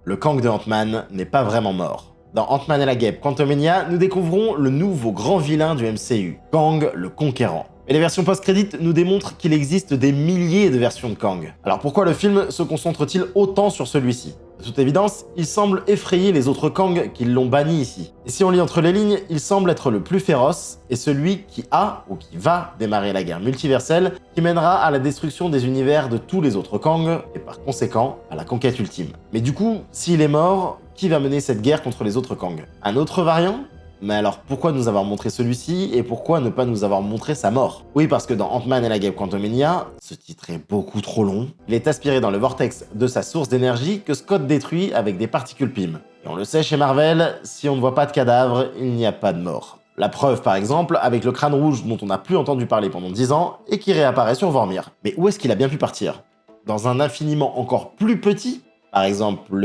le Kang de Ant-Man n'est pas vraiment mort. Dans Ant-Man et la Guêpe Quantumania, nous découvrons le nouveau grand vilain du MCU, Kang le Conquérant. Et les versions post-crédit nous démontrent qu'il existe des milliers de versions de Kang. Alors pourquoi le film se concentre-t-il autant sur celui-ci? De toute évidence, il semble effrayer les autres Kang qui l'ont banni ici. Et si on lit entre les lignes, il semble être le plus féroce et celui qui a ou qui va démarrer la guerre multiverselle qui mènera à la destruction des univers de tous les autres Kang et par conséquent à la conquête ultime. Mais du coup, s'il est mort, qui va mener cette guerre contre les autres Kang? Un autre variant? Mais alors pourquoi nous avoir montré celui-ci et pourquoi ne pas nous avoir montré sa mort? Oui, parce que dans Ant-Man et la Guêpe Quantumania, ce titre est beaucoup trop long, il est aspiré dans le vortex de sa source d'énergie que Scott détruit avec des particules PIM. Et on le sait chez Marvel, si on ne voit pas de cadavre, il n'y a pas de mort. La preuve par exemple avec le crâne rouge dont on n'a plus entendu parler pendant 10 ans et qui réapparaît sur Vormir. Mais où est-ce qu'il a bien pu partir? Dans un infiniment encore plus petit? Par exemple le